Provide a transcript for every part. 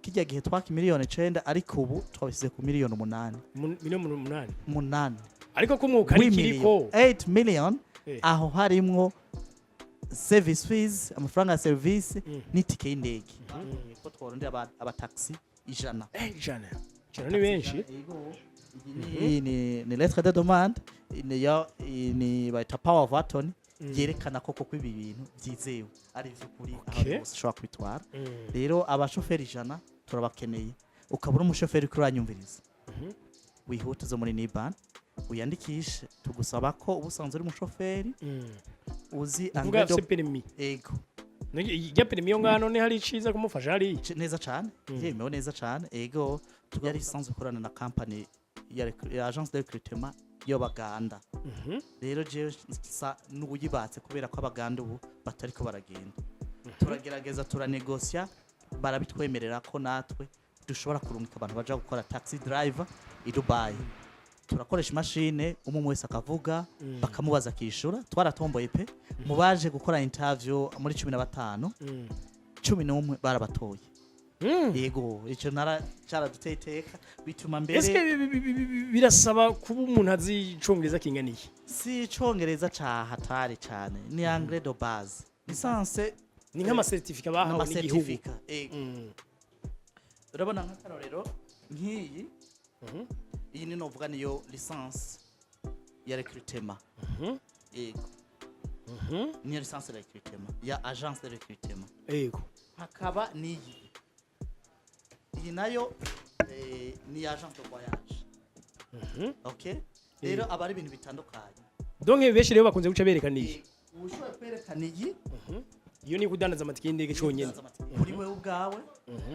kijya gihe twaka miliyoni 9 ariko ubu twabisize ku miliyoni 8 miliyoni 8 8 ariko ko mwuka ari kiriko 8 million aho harimwo service fees amafaranga ya service n'itike y'indege ko tworondera abataxi 100 ni benshi ni lettre de demande ni baita power of attorney yerekana koko ko ibi bintu byizewe ari by'ukuri aho ushobora kwitwara rero abashoferi 100 turabakeneye ukabura umushoferi kuranyumviriza wihuta zo muri Niban uyandikishe tugusaba ko ubusanzwe uri umushoferi uzi angado permis ego ya permis yo ngano ne hari ciza kumufasha hari neza cyane yemewe neza cyane ego yari isanzwe korana na company ya agence de recrutement yo baganda rero je n'uyibatse kubera ko abaganda ubu batariko baragenda turagerageza turanegosia barabitwemerera ko natwe dushobora kurungika abantu baje gukora taxi driver i Dubai turakoresha machine wese akavuga bakamubaza kishura twaratomboye pe mubaje gukora interview muri 15 11 barabatoye yego ico nara cyaraduteyiteka bituma mbere eske birasaba kuba umuntu azi icongereza kinganiye si icongereza hatari cyane ni anglais de base licence ni nk'ama certificate bahawe n'igihugu urabona nk'akarorero nk'iyi iyi ni novuga niyo licence ya recrutement yego ni licence ya recrutement ya agence de recrutement yego hakaba niyi iyi nayo ni agence de voyage okay rero abari ibintu bitandukanye donc beshi rero bakunze guca berekana iyi ushobora kwerekana iyi iyo ni kudandaza amatike y'indege cyonyine kuri wewe ubwawe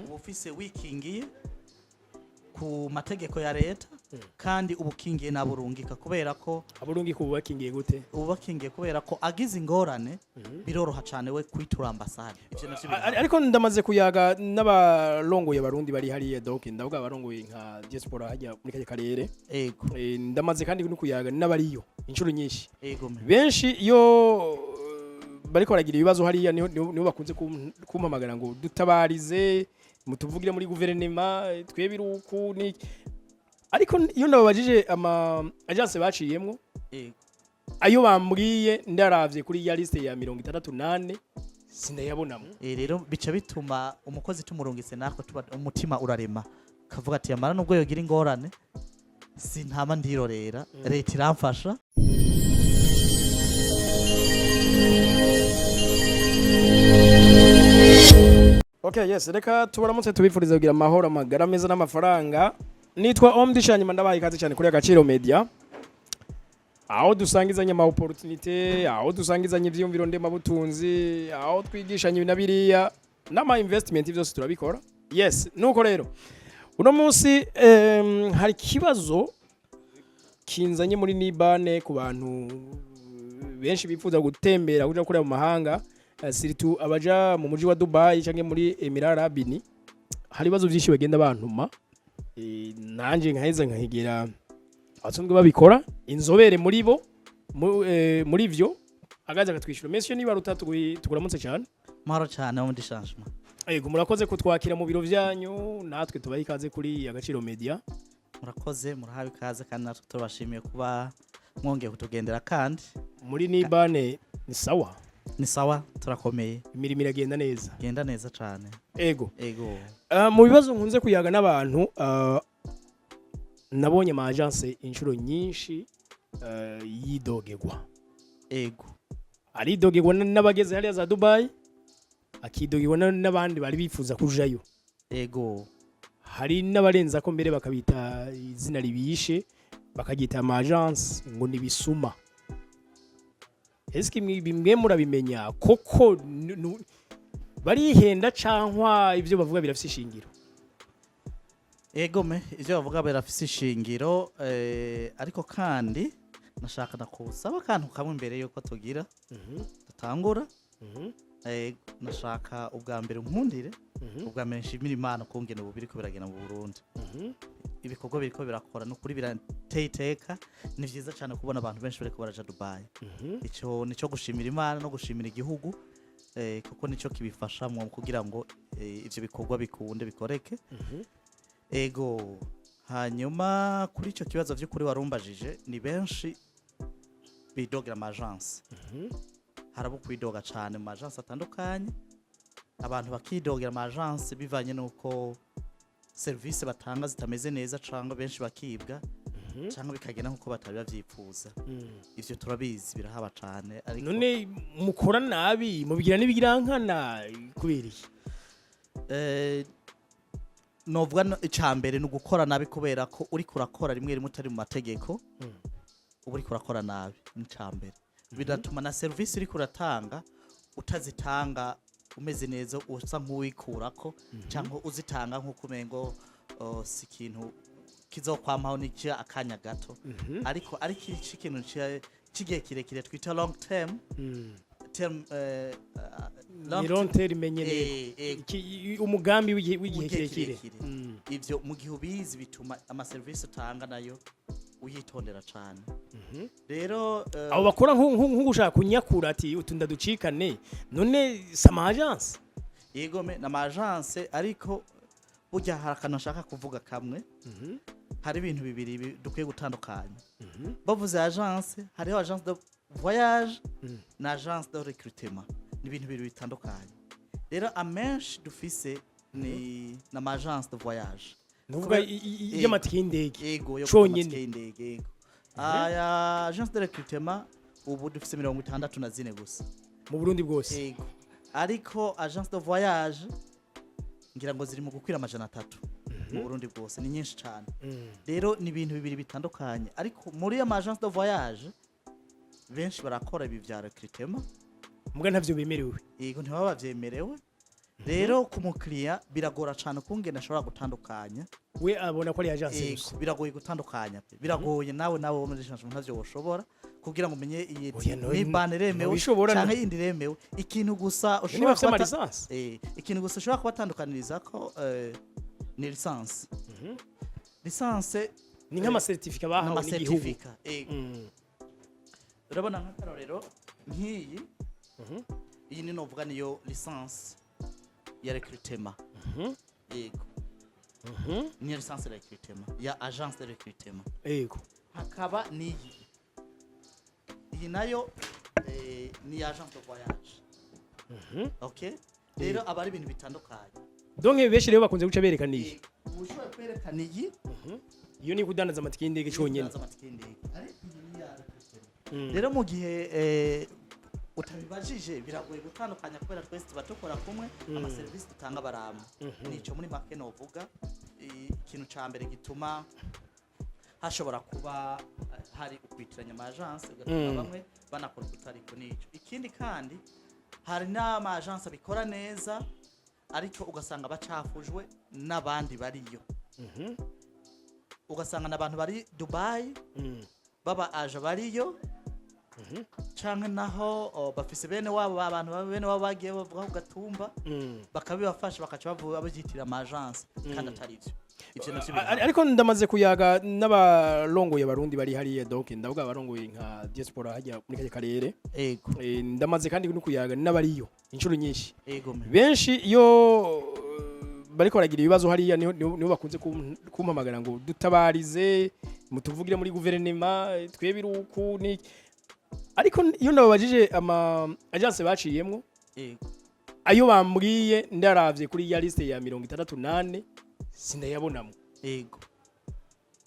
ubufise wikingiye ku mategeko ya leta kandi ubukingiye naburungika kubera ko aburungika ububakingiye gute ububakingiye kubera ko agize ingorane biroroha cyane we kwitura ambassade ariko ndamaze kuyaga n'abarongoye abarundi bari hariya donc ndavuga abarongoye nka diaspora hajya muri kake karere ego ndamaze kandi no kuyaga n'abariyo inshuro nyinshi ego benshi iyo bariko baragira ibibazo hariya niho bakunze kumpamagara ngo dutabarize mutuvugire muri guverinema twebiruku ni ariko iyo ndababajije ama agence baciyemwo ayo bambwiye ndaravye kuri ya liste ya 68 sindayabonamo rero bica bituma umukozi tumurungitse nako tuba umutima urarema kavuga ati amara nubwo yogira ingorane sintama ndirorera leta iramfasha Okay, yes, reka tubaramutse tubifuriza kugira amahoro amagara meza n'amafaranga. Nitwa Omdishanyima ndabaye ikaze cyane kuri Agaciro Media. Aho dusangizanye ama opportunity, aho dusangizanye ivyumviro ndema butunzi, aho twigishanye ibinabiriya n'ama investment byose turabikora. Yes, nuko rero. Uno munsi hari kibazo kinzanye muri Nibane ku bantu benshi bifuza gutembera kuja kuri mu mahanga. Siritu abaja mu muji wa Dubai canke muri Emirate Arabini hari bazo byinshi bagenda bantuma nanje nkaheza nkahigera abatsundwe babikora inzobere muri bo muri byo agaza gatwishura mesiyo niba rutatu tuguramutse cyane maro cyane mu dishashma yego murakoze kutwakira mu biro byanyu natwe tubaye ikaze kuri Agaciro Media murakoze murahawe ikaze kandi natwe turabashimiye kuba mwongeye kutugendera kandi muri Nibane ni sawa ni sawa turakomeye imirimo iragenda neza genda neza cyane ego mu bibazo nkunze kuyaga n'abantu nabonye ama agence inshuro nyinshi yidogegwa ego ari dogegwa n'abageze hariya za Dubai akidogegwa n'abandi bari bifuza kujayo ego hari n'abarenza ko mbere bakabita izina ribishe bakagita ama agence ngo nibisuma eski bimwe murabimenya koko barihenda cankwa ivyo bavuga birafise ishingiro ego ivyo bavuga birafise ishingiro ariko kandi nashaka nakusaba kantu kamwe imbere yuko tugira dutangura nashaka ubwa mbere nkundire ubwa mbere nshimira Imana kungene ubu biriko biragenda mu Burundi ibikorwa biriko birakora no kuri birateye iteka ni vyiza cyane kubona abantu benshi bariko baraja Dubai ico nico gushimira Imana no gushimira igihugu kuko nico kibifashamwo kugira ngo ivyo bikorwa bikunde bikoreke. Ego hanyuma kuri ico kibazo vy'ukuri warumbajije ni benshi bidogera amagence. Harabo kwidoga cane mu magence atandukanye, abantu bakidogera amagence bivanye nuko service batanga zitameze neza cyangwa benshi bakibwa cyangwa bikagena nkuko batari bavyifuza. Ivyo turabizi birahaba cyane, ariko none mukora nabi mubigira n'ibigirankana kubiriki novuga icambere no gukora nabi kubera ko uri kurakora rimwe rimwe utari mu mategeko. Uri kurakora nabi n'icambere bidatuma na service uri kuratanga utazitanga umeze neza, usa nk'uwikurako cyangwa uzitanga nk'uko umengo si ikintu kizokwamaho n'iki akanya gato, ariko ikintu kigiye kirekire twita long term long term menyereye umugambi w'igihe kirekire. Ivyo mu gihe ubizi bituma ama service utanga nayo uyitondera cyane. Rero abo bakora nk'ugushaka kunyakura ati utunda ducikane, none sama agence yego na agence, ariko burya harakana nshaka kuvuga kamwe. Hari ibintu bibiri dukwiye gutandukanya. Bavuze agence, hariho agence de voyage na agence de recrutement, ni ibintu bibiri bitandukanye. Rero amenshi dufise ni na agence de voyage, nuvuga y'amatike y'indege. Yego yo y'amatike y'indege. Yego aya agence de recrutement ubu dufise 64 gusa mu Burundi bwose. Yego ariko agence de voyage ngira ngo ziri mu gukwira 300 mu Burundi bwose, ni nyinshi cyane. Rero ni ibintu bibiri bitandukanye, ariko muri ya agence de voyage benshi barakora ibi vya recrutement muga ntavyo bemerewe. Yego ntibaba bavyemerewe. Rero ku mukiriya biragora cyane kungena ashobora gutandukanya. We abona ko ari agence gusa. Biragoye gutandukanya pe. Biragoye nawe wo muri agence ntavyo woshobora kugira ngo umenye iyi ni baneremewe cyangwa indi remewe. Ikintu gusa ushobora kuba ikintu gusa ushobora kubatandukaniriza ko ni licence. Licence ni nk'ama certificate bahawe n'igihugu. Urabona nk'akarorero nk'iyi iyi ni novuga niyo licence ya recrutement. Yego ni licence de recrutement ya agence de recrutement. Yego hakaba niyi iyi nayo ni agence de voyage. Okay, rero abari ibintu bitandukanye. Donc beshi rero bakunze guca berekana iyi ushobora kwerekana iyi iyo ni kudandaza amatike y'indege cyonyine. Rero mu gihe utabibajije biragoye gutandukanya kubera twese tuba dukora kumwe ama service dutanga baramu. Nico muri make novuga ikintu ca mbere gituma hashobora kuba hari ukwitiranya ama agence ugatuma bamwe banakora kutariko nico. Ikindi kandi hari n'ama agence bikora neza ariko ugasanga bacafujwe n'abandi bariyo. Ugasanga n'abantu bari Dubai baba aje bariyo canke naho bafise bene wabo abantu bene wabo bagiye bavuga Gatumba bakabibafasha bakaca bavuga abagitira ama agence kandi atari ivyo. Ariko ndamaze kuyaga n'abarongoye abarundi bari hariye, donc ndavuga abarongoye nka diaspora hajya muri kake karere. Yego ndamaze kandi no kuyaga n'abariyo inshuro nyinshi. Yego benshi iyo bariko baragira ibibazo hariya niho bakunze kumpamagara ngo dutabarize mutuvugire muri guverinema twebiruku ni. Ariko iyo ndababajije ama agence baciyemwo ayo bambwiye ndaravye kuri ya liste ya 68 sindayabonamo. Yego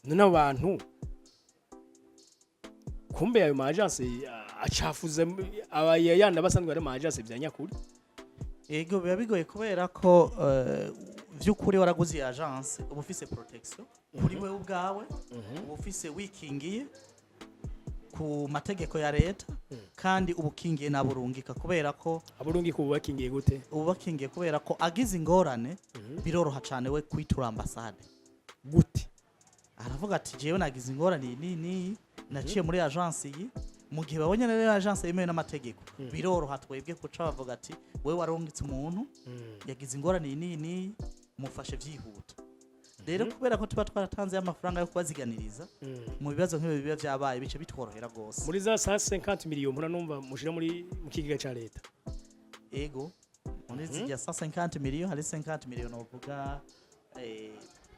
none abantu kumbe ayo ma agence acafuze abayanda basanzwe ari ma agence vyanyakuri. Yego biba bigoye kubera ko vy'ukuri waraguze agence uba ufise protection kuri wewe ubwawe, uba ufise wikingiye ku mategeko ya leta kandi ubukingiye naburungika kubera ko aburungika ububakingiye gute? Ububakingiye kubera ko agize ingorane biroroha cyane we kwitura ambassade. Gute? Aravuga ati jewe nagize ingorane ni naciye muri agence iyi, mu gihe babonye rero agence yemewe n'amategeko biroroha twebwe kuca bavuga ati wewe warungitse umuntu yagize ingorane ni mufashe vyihuta. Rero kubera ko tuba twaratanze amafaranga yo kubaziganiriza mu bibazo nk'ibi biba byabaye bice bitworohera gose. Muri za 150 miliyoni muranumva mushira muri mu kigega ca leta. ego muri zijya 150 million hari 50 million novuga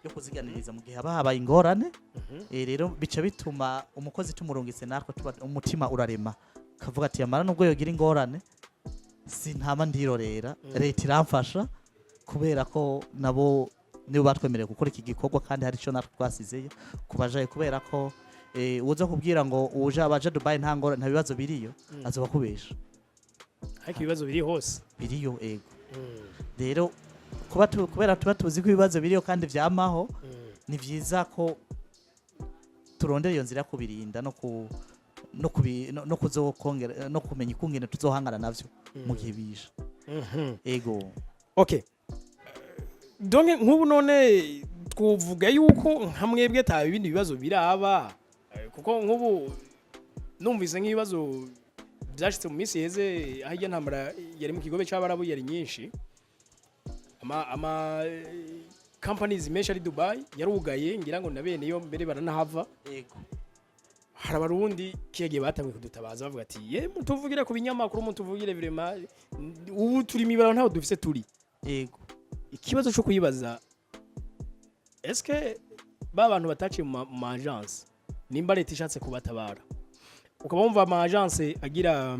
yo kuziganiriza mu gihe haba habaye ingorane. Rero bica bituma umukozi tumurungitse natwe tuba umutima urarema kavuga ati yamara nubwo yogira ingorane sintama ndirorera leta iramfasha kubera ko nabo nibo batwemereye gukora iki gikorwa kandi hari ico natwe twasizeyo kubajaye kubera ko uza kubwira ngo uje abaje Dubai nta ngorane nta bibazo biriyo azoba kubesha ariko ibibazo biri hose biriyo ego. Rero kubera tuba tuzi ko ibibazo biriyo kandi vyamaho ni vyiza ko turondera iyo nzira kubirinda no kuzokongera no kumenya ikungene tuzohangana navyo mu gihe bije. Ego okay donc nk'ubu none twovuga yuko nka mwebwe ta ibindi bibazo biraba kuko nk'ubu numvise nk'ibibazo byashitse mu minsi heze ahijya ntambara yari mu kigobe cy'abarabu yari nyinshi ama companies menshi ari Dubai yarugaye ngira ngo nabene yo mbere baranahava. Ego hari abarundi kiyege batangiye kudutabaza bavuga ati ye mutuvugire ku binyamakuru mutuvugire vraiment ubu turi mibara ntaho dufise turi. Ego ikibazo cyo kuyibaza eske bantu bataciye mu agence nimba leta ishatse kubatabara ukaba wumva ama agence agira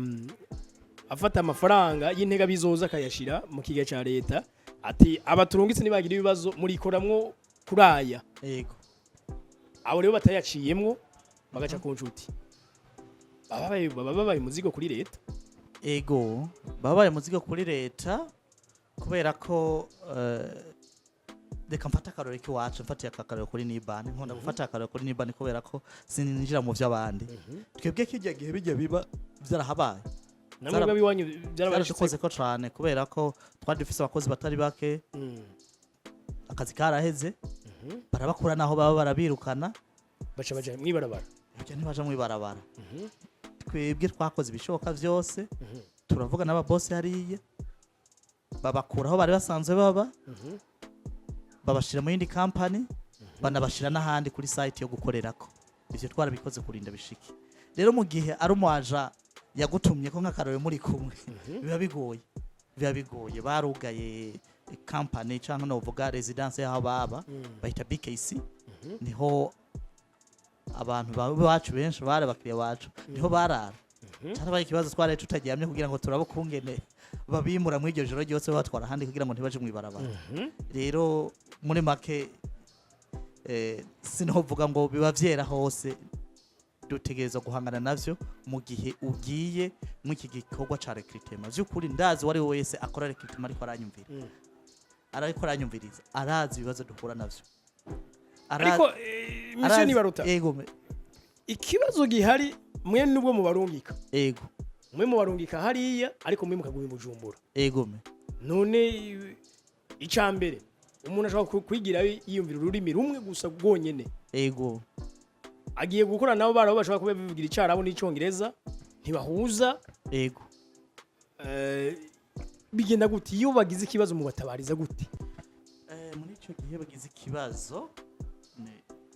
afata amafaranga y'intega bizoza akayashira mu kiga ca leta ati abaturungitse nibagira ibibazo muri koramwo kuraya. Ego abo rero batayaciyemwo bagaca ku nshuti babaye muzigo kuri leta. Ego babaye muzigo kuri leta kubera ko reka mfata akarore k'iwacu mfatiye akakarore kuri Niban nkunda gufata akarore kuri Niban kubera ko sininjira mu vy'abandi twebwe kijya gihe bijya biba byarahabaye namwe biwanyu byarabashikoze ko cyane kubera ko twari dufise abakozi batari bake akazi karaheze barabakura naho baba barabirukana baca baje mwibarabara byo ntibaje mwibarabara twebwe twakoze ibishoboka byose turavuga n'aba boss hariye babakuraho bari basanzwe baba babashira mu yindi company banabashira n'ahandi kuri site yo gukorerako ivyo twarabikoze kurinda bishiki. Rero mu gihe ari umwaja yagutumye ko nk'akarore muri kumwe biba bigoye barugaye company cyangwa no vuga residence yaho baba bahita BKC niho abantu bacu benshi bare bakiriya bacu niho barara cyarabaye ikibazo tware tutagiyamye kugira ngo turabukungene babimura mu iryo joro ryose batwara handi kugira ngo ntibaje mwibarabara. Rero muri make sinovuga ngo biba vyera hose dutegereza guhangana navyo mu gihe ugiye mu iki gikorwa ca recruitment vy'ukuri ndazi wari wese akora recruitment ariko aranyumviriza arazi ibibazo duhura navyo ariko mission nibaruta. Ego ikibazo gihari mwe nubwo mu barungika. Ego mwe mu barungika hariya ariko mwe mukaguma mu Bujumbura. Ego none icambere umuntu ashaka kwigira yiyumvira ururimi rumwe gusa gonyene. Ego agiye gukora nabo baraho bashaka kubivugira icarabo n'icyongereza ntibahuza. Ego bigenda gute iyo bagize ikibazo mu batabariza gute? Muri cyo gihe bagize ikibazo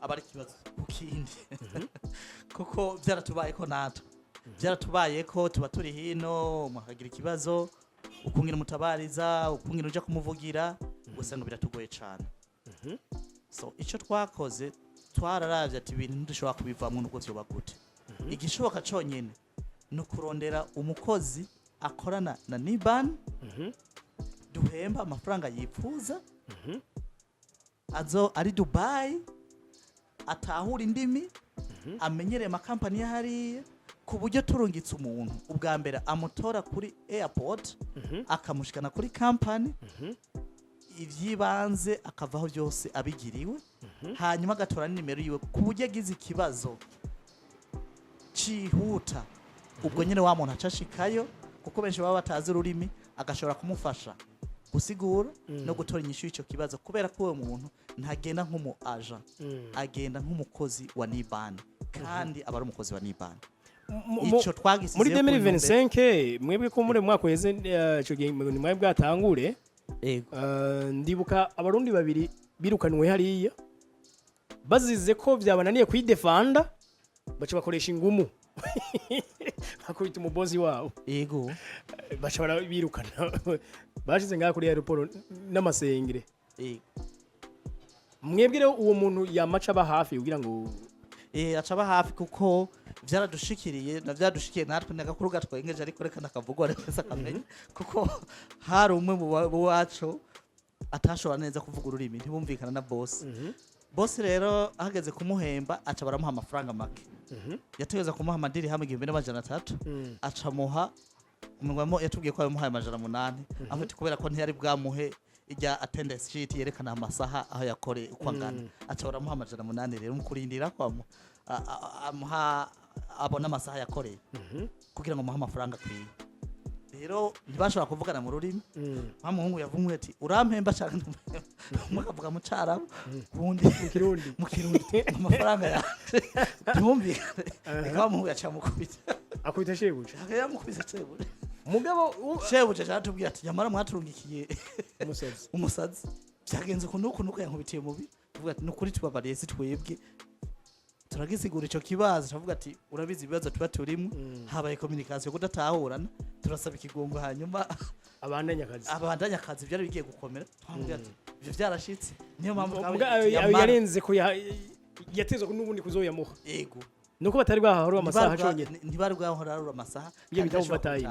abari kibazo kukindi kuko byaratubaye ko nato byaratubaye ko tuba turi hino mukagira ikibazo ukungira mutabariza ukungira uja kumuvugira gusa ngo biratugoye cyane. So ico twakoze twararavye ati ibintu ndushobora kubivamwe nuko vyo bagute igishoboka conyene no kurondera umukozi akorana na Niban duhemba amafaranga yipfuza azo ari Dubai atahura indimi amenyereye amakampani yahariye ku buryo turungitse umuntu ubwa mbere amutora kuri airport akamushikana kuri company ivyibanze akavaho byose abigiriwe hanyuma agatora nimero yiwe ku buryo agize ikibazo cihuta ubwo nyene wa muntu acashikayo kuko benshi baba batazi ururimi agashobora kumufasha gusigura no gutora inyishu y'ico kibazo kubera ko uwo muntu ntagenda nk'umu agent agenda nk'umukozi wa Niban kandi aba ari umukozi wa Niban. Ico twagisize muri 2025 mwebwe ko muri mwaka weze ico gihe mwebwe bwatangure. Ndibuka abarundi babiri birukanwe hariya bazize ko byabananiye kwidefanda baca bakoresha ingumu akubita umubozi wabo ego bashobora birukana bashize ngaha kuri aeroport n'amasengere ego mwebwe rero uwo muntu yamaca aba hafi kugira ngo acaba hafi kuko vyaradushikiriye na vyadushikiye natwe nagakuru gatwengeje ariko reka nakavugwa neza kamenya kuko hari umwe mu wacu atashobora neza kuvuga ururimi ntibumvikana na boss boss rero ahageze kumuhemba aca baramuha amafaranga make yategeza kumuha amadiri hamwe 2300 aca muha umwamo yatubwiye ko yamuhaye amajana 8 afite kubera ko ntiyari bwamuhe ijya attendance sheet yerekana amasaha aho yakore uko angana aca baramuha amajana 8 rero mukurindira ko amuha abona amasaha yakoreye kugira ngo muha amafaranga kwiye rero ntibashobora kuvugana mu rurimi muhungu yavumwe ati urampemba cyane mukavuga mu cyarabu ubundi mu kirundi amafaranga yaje tumvikane reka muhungu yaca mukubita akubita shebuje yamukubita shebuje mugabo shebuje cyatubwiye ati nyamara mwaturungikiye umusazi byagenze kunuko yankubitiye mubi tuvuga ati nukuri tubabariye si twebwe turagisigura ico kibazo tuvuga ati urabizi ibibazo tuba turimo habaye communication kudatahurana turasaba ikigongo hanyuma abandanya akazi byari bigiye gukomera twambwiye ati ivyo vyarashitse niyo mpamvu yarenze ko yatezwe n'ubundi kuzoyamuha yego nuko batari bwahahora amasaha cyongera ntibari bwahora amasaha iyo bitavataye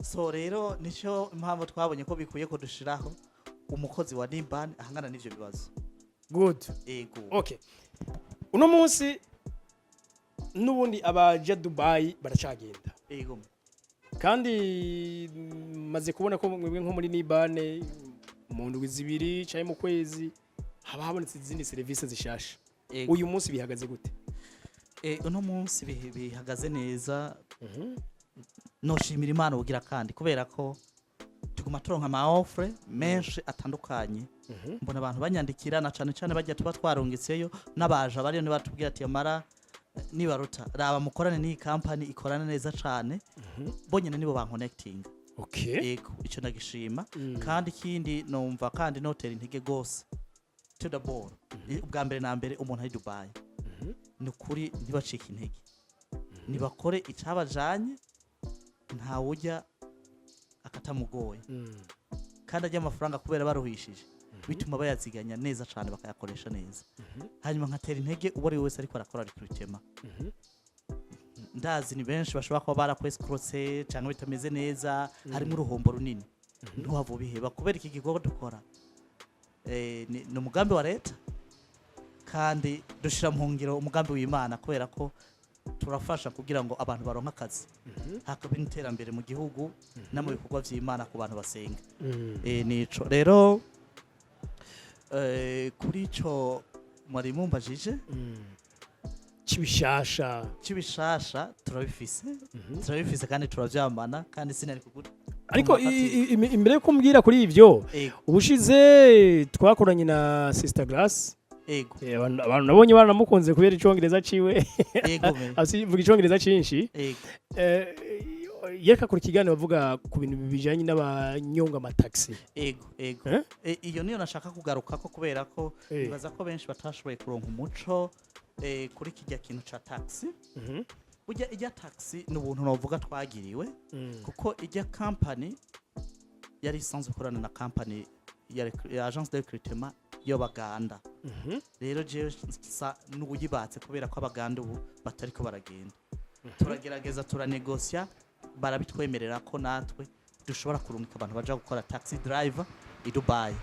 so rero nico impamvu twabonye ko bikuye ko dushiraho umukozi wa Nimban ahangana n'ivyo bibazo good yego okay uno munsi nubundi abaje Dubai baracagenda yego kandi maze kubona ko mwebwe nko muri Nibane mu ndwi zibiri cyane mu kwezi haba habonetse izindi services zishasha uyu munsi bihagaze gute uno munsi bihagaze neza noshimira Imana ugira kandi kubera ko tuguma turonka ama offre menshi atandukanye mbona abantu banyandikira na cyane bajya tuba twarungitseyo nabaje abariyo ne batubwira ati amara nibaruta raba mukorane ni company ikorana neza cyane bonyene nibo banconnecting yego ico nagishima kandi kindi numva kandi notera intege gose to the ball ubwa mbere na mbere umuntu ari Dubai nukuri ntibacika intege nibakore icabajanye nta wujya akatamugoye kandi ajya amafaranga kubera baruhishije bituma bayaziganya neza cyane bakayakoresha neza hanyuma nkatera intege uwo ari wese ariko arakora recruitment ndazi ni benshi bashobora kuba barakwescroce cyangwa bitameze neza harimo uruhombo runini ntuhavo biheba kubera iki gikorwa dukora ni umugambi wa leta kandi dushira mu ngiro umugambi w'Imana kubera ko turafasha kugira ngo abantu baronka akazi hakaba n'iterambere mu gihugu no mu bikorwa by'Imana ku bantu basenga nico rero kuri ico mwari mumbajije kibishasha turabifise kandi turavyamana kandi sinari kuguta ariko imbere yo kumbwira kuri ivyo ubushize twakoranye na Sister Glass ego abantu nabonye banamukunze kubera icongereza ciwe ego asivuga icongereza cinshi ego yeka kuri kiganiro bavuga ku bintu bijanye n'abanyonga amataxi ego iyo niyo nashaka kugaruka ko kubera ko bibaza ko benshi batashoboye kuronka umuco kuri kijya kintu ca taxi ujya ijya taxi n'ubuntu navuga twagiriwe kuko ijya company yari isanzwe korana na company ya agence de recrutement yo baganda rero je n'ubuyibatse kubera ko abaganda ubu batariko baragenda turagerageza turanegosia barabitwemerera ko natwe dushobora kurungika abantu baje gukora taxi driver i Dubai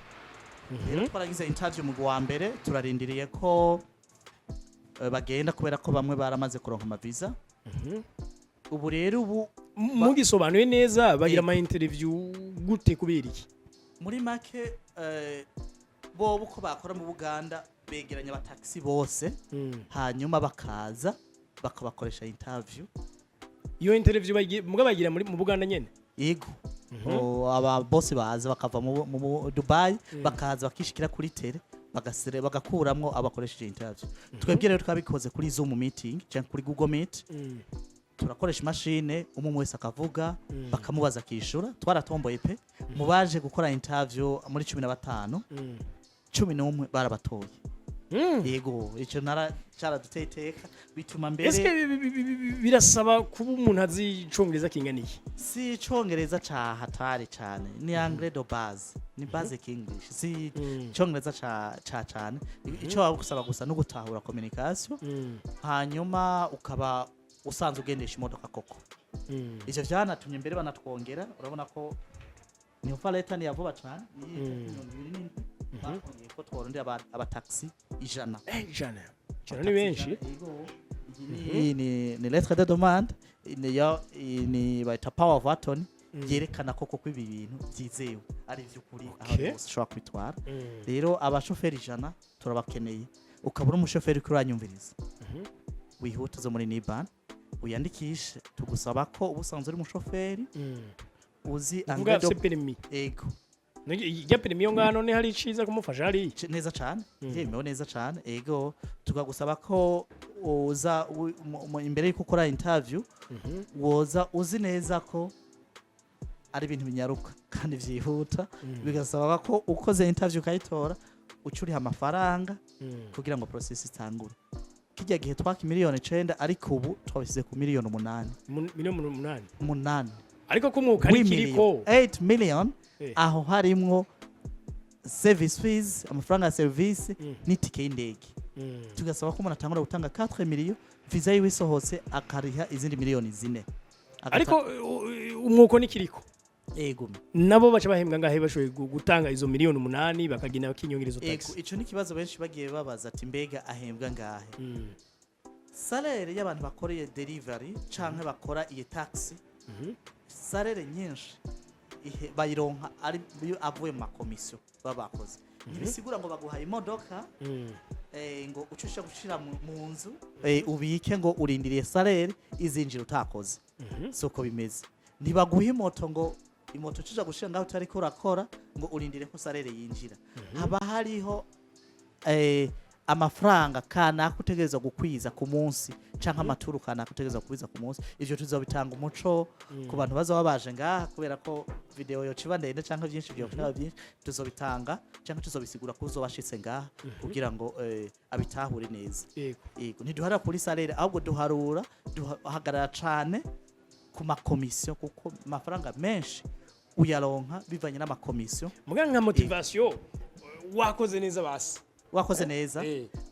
rero twaragize interview mu wa mbere turarindiriye ko bagenda kubera ko bamwe baramaze kuronka ama visa ubu rero ubu mugisobanuye neza bagira ama interview gute kubera iki muri make bo uko bakora mu Buganda begeranya abataxi bose hanyuma bakaza bakabakoresha interview iyo interview bagira mu Buganda nyene yego aba boss baza bakava mu Dubai bakaza bakishikira kuri tele bagakuramwo abakoresheje interview twebwe rero twabikoze kuri Zoom meeting cyangwa kuri Google Meet turakoresha imashine umwe wese akavuga bakamubaza kishura twaratomboye pe mu baje gukora interview muri 15 11 barabatoye yego ico caraduteye iteka bituma mbere Eske birasaba kuba umuntu azi icongereza kinganiye si icongereza ca hatari cane ni anglais de base ni basic english si icongereza ca cane ico wagusaba gusa no gutahura communication hanyuma ukaba usanzwe ugendesha imodoka koko ivyo vyanatumye mbere banatwongera urabona ko ni leta ni yavuba cane bakongeye ko tworondera abataxi 100 ni benshi ni lettre de demande ni baita power of attorney yerekana koko ko ibi bintu byizewe ari vy'ukuri aho ushobora kwitwara rero abashoferi 100 turabakeneye ukabura umushoferi kuri uranyumviriza wihuta zo muri Niban uyandikishe tugusaba ko ubusanzwe uri umushoferi uzi angedo ego ya perimi yo ngano ne hari iciza kumufasha hari neza cyane yemewe neza cyane ego tukagusaba ko uza imbere y'uko ukora interview woza uzi neza ko ari ibintu binyaruka kandi vyihuta bigasaba ko ukoze interview kayitora ucuriha amafaranga kugira ngo process itangure kijya gihe twaka miliyoni 9 ariko ubu twabisize ku miliyoni 8 miliyoni 8 ariko ko mwuka ari kiriko 8 million aho harimwo service fees amafaranga ya service n'itike y'indege tugasaba ko umuntu atangura gutanga 4 million visa yiwe isohotse akariha izindi miliyoni 4 ariko umwuko ni kiriko ego nabo baca bahembwa ngahe bashoye gutanga izo miliyoni 8 bakagina bakinyongerezo tax ego ico ni kibazo benshi bagiye babaza ati mbega ahembwa ngahe salaire y'abantu bakoreye delivery canke bakora iyi taxi salaire nyinshi bayironka ari avuye mu makomisiyo babakoze ntibisigura ngo baguha imodoka ngo ucusha gushira mu nzu ubike ngo urindiriye salaire izinjira utakoze soko bimeze ntibaguha imoto ngo imoto ucuja gushira ngaho utari ko urakora ngo urindire ko salaire yinjira haba hariho amafaranga kana kutegereza gukwiza ku munsi canka amaturu kana kutegereza gukwiza ku munsi ivyo tuzobitanga umuco ku bantu bazaba baje ngaha kubera ko video yo ciba ndende canka byinshi byo kaba byinshi tuzobitanga canka tuzobisigura ko uzobashitse ngaha kugira ngo abitahure neza yego ntiduhara kuri salaire ahubwo duharura duhagarara cane ku makomisiyo kuko amafaranga menshi uyaronka bivanye n'amakomisiyo muga nka motivation wakoze neza basi wakoze neza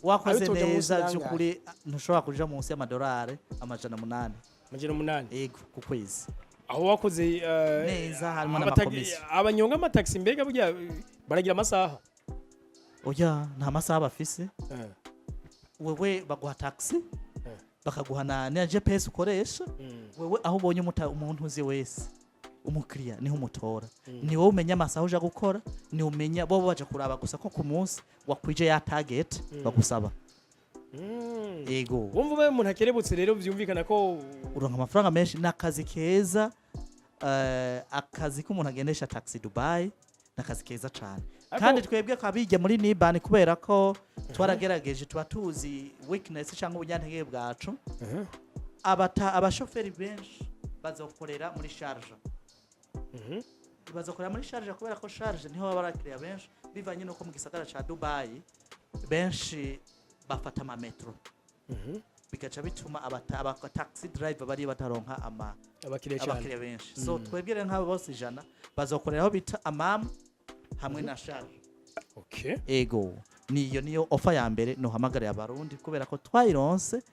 wakoze neza byukuri ntushobora kuja munsi y'amadolari amajana 8 yego ku kwezi aho wakoze neza harimo n'amakomisiyo abanyonga amataxi mbega burya baragira amasaha oya nta masaha bafise wewe baguha taxi bakaguha na GPS ukoresha wewe aho ubonye umuntu uzi wese umukiriya niho umutora ni wowe umenya amasaha uja gukora ni umenya bo baje kuraba gusa ko ku munsi wakwije ya target bagusaba ego wumva baye umuntu akerebutse rero vyumvikana ko uronka amafaranga menshi n'akazi keza akazi k'umuntu agendesha taxi Dubai n'akazi keza cyane kandi twebwe kabije muri Niban kubera ko twaragerageje tuba tuzi weakness cyangwa ubunyantege bwacu abashoferi benshi bazokorera muri charge bazokorera muri charge kubera ko charge niho babarakiriya benshi bivanye nuko mu gisagara ca Dubai benshi bafata ama metro bigaca bituma aba taxi driver bari bataronka abakiriya benshi so twebwe rero nk'abo bose 100 bazokorera aho bita amam hamwe na charge ego niyo offer ya mbere no hamagara y'abarundi kubera ko twayironse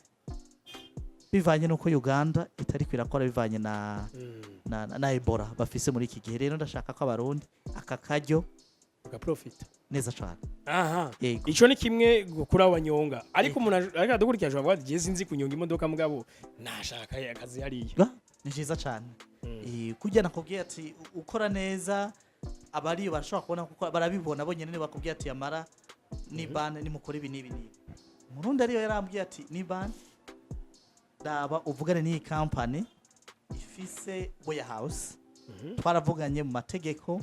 bivanye nuko Uganda itari kwirakora bivanye na Ebola bafise muri iki gihe rero ndashaka ko abarundi akakaryo profit neza cyane ico ni kimwe gukura abanyonga ariko umuntu ariko adukurikije avuga ati je sinzi kunyonga imodoka mugabo nashaka akazi hariya ni cyiza cyane kujya nakubwiye ati ukora neza abariyo barashobora kubona kuko barabibona bonyene ne bakubwiye ati yamara Niban ni mukora ibi nibi nibi murundi ariyo yarambwiye ati Niban daba uvugane n'iyi company ifise warehouse twaravuganye mu mategeko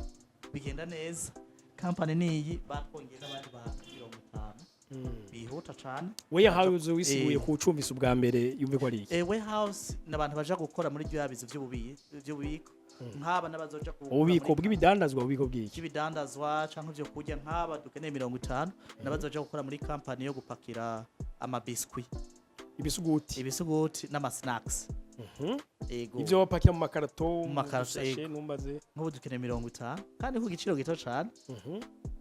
bigenda neza company niyi bakongera abandi bantu 50 bihuta cyane warehouse wisiguye ku cumbisa ubwa mbere yumve ko ari warehouse n'abantu baje gukora muri byo yabizo by'ububiko nk'aba n'abazoja ububiko bw'ibidandazwa ububiko bw'iki ibidandazwa canke ivyo kurya nk'aba dukeneye 50 n'abazoja gukora muri kampani yo gupakira amabiscuit ibisuguti n'amasnacks ego ivyo bapakiye mu makarato mu makarato numbaze nk'ubu dukeneye 50 kandi ku giciro gito cane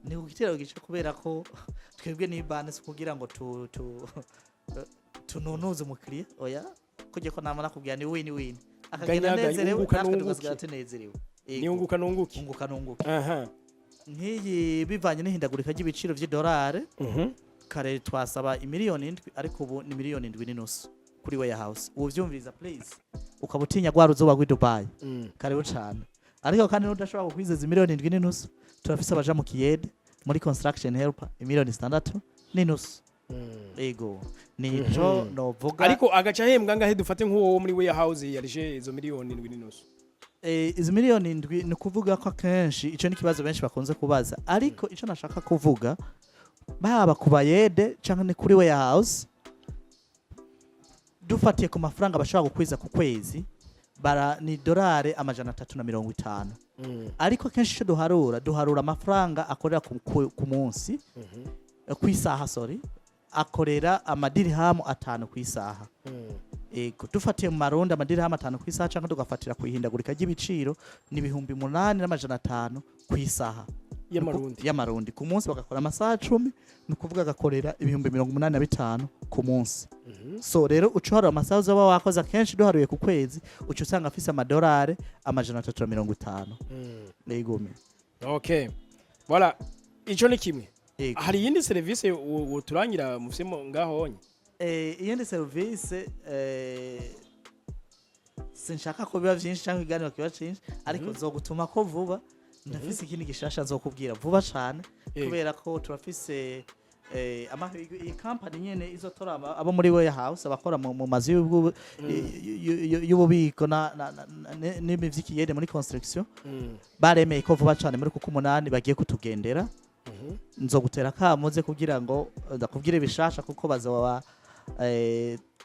ni ku giciro gito kubera ko twebwe ni banese kugira ngo tununuze umukiriya oya kujye ko namana kubwira ni win akagenda nezerewe natwe tugasigara tunezerewe ni unguka nunguki aha nk'iyi bivanye n'ihindagurika ry'ibiciro by'idolari kare twasaba imiliyoni 7 ariko ubu ni miliyoni 7.5 kuri warehouse ubu vyumviriza please ukabutinya gwa ruzoba rw'i Dubai kare cyane ariko kandi n'udashobora kukwizeza miliyoni 7.5 turafise abaja mu kiyede muri construction helper imiliyoni 6.5 ego nico novuga ariko agaca hembwa ngahe dufate nk'uwo muri warehouse yarije izo miliyoni 7.5 izo miliyoni 7 ni kuvuga ko akenshi ico ni kibazo benshi bakunze kubaza ariko ico nashaka kuvuga baba kubayede canke ni kuri warehouse dufatiye ku mafaranga bashobora gukwiza ku kwezi bara ni dolari $350 ariko kenshi cyo duharura amafaranga akorera ku munsi ku isaha akorera amadirhamu 5 ku isaha ego dufatiye mu maronda amadirhamu 5 ku isaha canke tugafatira kuihindagurika ry'ibiciro ni 8,500 ku isaha y'amarundi ku munsi bagakora amasaha 10 ni kuvuga agakorera 85,000 ku munsi so rero ucuhara amasaha uzaba wakoze kenshi duharuye ku kwezi ucu usanga afise amadolari $350 ego okay voilà ico ni kimwe hari yindi service uturangira mufisemo ngahonye iyindi service sinshaka ko biba byinshi cyangwa iganiro kiba cyinshi ariko nzogutuma ko vuba ndafise ikindi gishasha nzokubwira vuba cyane kubera ko turafise iyi company nyene izotora abo muri warehouse abakora mu mazu y'ububiko n'imivyikiyede muri construction baremeye ko vuba cyane muri kuko 8 bagiye kutugendera nzogutera kamuze kugira ngo ndakubwire bishasha kuko bazoba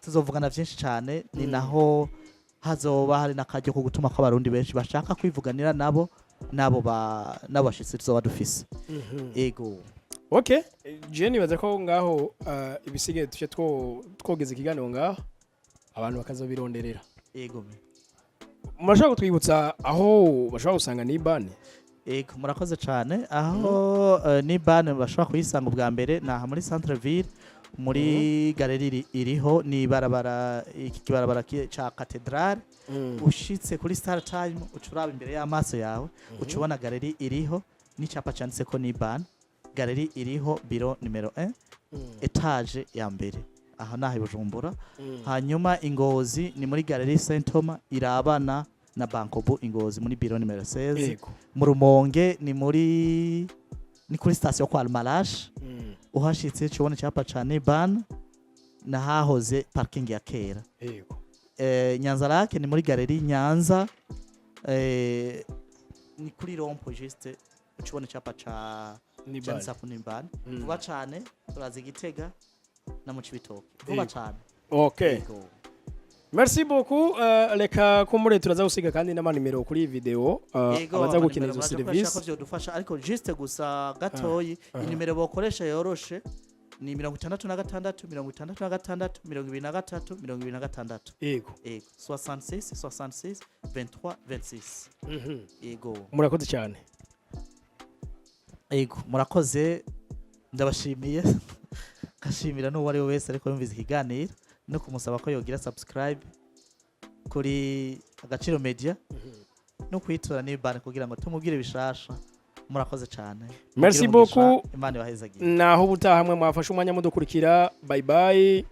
tuzovugana byinshi cyane ni naho hazoba hari nakajyo ko gutuma ko abarundi benshi bashaka kwivuganira nabo bashitse tuzoba dufise ego okay Jenny baza ko ngaho ibisigaye tuce twogeze ikiganiro ngaho abantu bakazobironderera ego murashaka kutwibutsa aho bashaka gusanga ni bane ego murakoze cyane aho ni bane bashaka kuyisanga ubwa mbere naha muri centre ville muri galeri iriho ni barabara iki kibarabara ca cathedrale ushitse kuri Star Time ucuraba imbere y'amaso yawe ucubona galeri iriho n'icapa canditse ko ni ban galeri iriho biro numero 1 etage ya mbere aha naho Bujumbura hanyuma Ingozi ni muri galeri Saint Thomas irabana na Bankobu Ingozi muri biro numero 16 mu Rumonge ni kuri station kwa Almalash uhashitse cubona cyapa cane ban na hahoze parking ya kera yego Nyanza Lake ni muri galeri Nyanza ni kuri rompo juste ucubona cyapa ca Jansa Kunimban vuba cane turazi Gitega na mu Cibitoke vuba cane okay merci beaucoup leka kumure turaza gusiga kandi nama nimero kuri video abaza gukina izo service ko dufasha ariko juste gusa gatoyi inimero bokoresha yoroshe ni 66 66 23 26 yego 66 23 26 yego murakoze cyane yego murakoze ndabashimiye kashimira no wari wese ariko yumviza ikiganiro no kumusaba ko yogira subscribe kuri Agaciro Media no kwitura ni bane kugira ngo tumubwire bishasha murakoze cyane merci beaucoup Imana ibahezagiye naho butaha hamwe mwafashe umwanya mudukurikira bye bye